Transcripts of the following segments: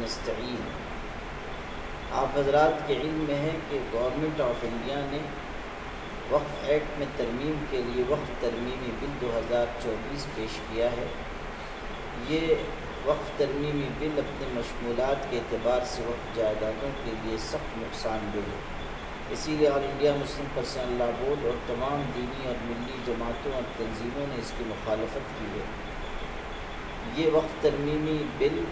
نستعین۔ آپ حضرات کے علم میں ہے کہ گورنمنٹ آف انڈیا نے وقف ایکٹ میں ترمیم کے لیے وقف ترمیمی بل 2024 پیش کیا ہے۔ یہ وقف ترمیمی بل اپنے مشمولات کے اعتبار سے وقف جائیدادوں کے لیے سخت نقصان دہ ہے، اسی لیے All India Muslim Personal Law Board اور تمام دینی اور ملی جماعتوں اور تنظیموں نے اس کی مخالفت کی ہے۔ یہ وقف ترمیمی بل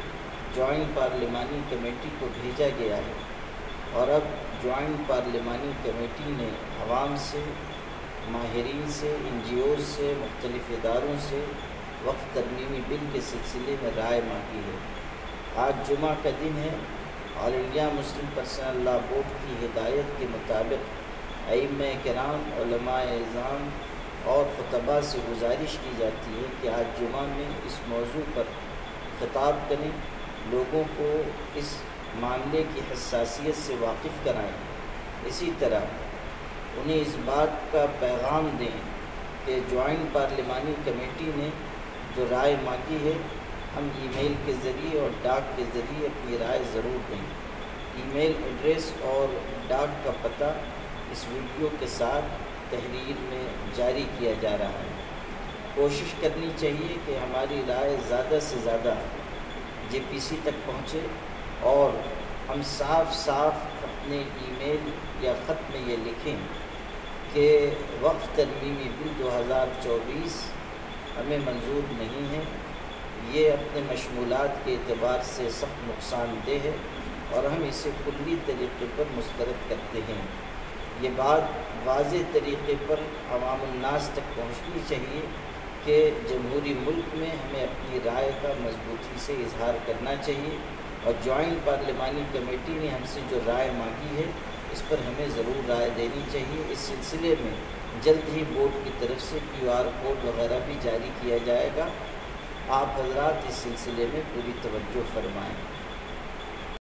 جوائنٹ پارلیمانی کمیٹی کو بھیجا گیا ہے اور اب جوائنٹ پارلیمانی کمیٹی نے عوام سے، ماہرین سے، NGOز سے، مختلف اداروں سے وقف ترمیمی بل کے سلسلے میں رائے مانگی ہے۔ آج جمعہ کا دن ہے۔ All India Muslim Personal Law Board کی ہدایت کے مطابق ائمہ کرام، علماء اعظام اور خطباء سے گزارش کی جاتی ہے کہ آج جمعہ میں اس موضوع پر خطاب کریں، لوگوں کو اس معاملے کی حساسیت سے واقف کرائیں۔ اسی طرح انہیں اس بات کا پیغام دیں کہ جوائنٹ پارلیمانی کمیٹی نے جو رائے مانگی ہے، ہم ای میل کے ذریعے اور ڈاک کے ذریعے اپنی رائے ضرور دیں۔ ای میل ایڈریس اور ڈاک کا پتہ اس ویڈیو کے ساتھ تحریر میں جاری کیا جا رہا ہے۔ کوشش کرنی چاہیے کہ ہماری رائے زیادہ سے زیادہ JPC تک پہنچے اور ہم صاف صاف اپنے ای میل یا خط میں یہ لکھیں کہ وقف ترمیمی بل 2024 ہمیں منظور نہیں ہے، یہ اپنے مشمولات کے اعتبار سے سخت نقصان دہ ہے اور ہم اسے کلی طریقے پر مسترد کرتے ہیں۔ یہ بات واضح طریقے پر عوام الناس تک پہنچنی چاہیے کہ جمہوری ملک میں ہمیں اپنی رائے کا مضبوطی سے اظہار کرنا چاہیے اور جوائنٹ پارلیمانی کمیٹی نے ہم سے جو رائے مانگی ہے اس پر ہمیں ضرور رائے دینی چاہیے۔ اس سلسلے میں جلد ہی بورڈ کی طرف سے QR کوڈ وغیرہ بھی جاری کیا جائے گا۔ آپ حضرات اس سلسلے میں پوری توجہ فرمائیں۔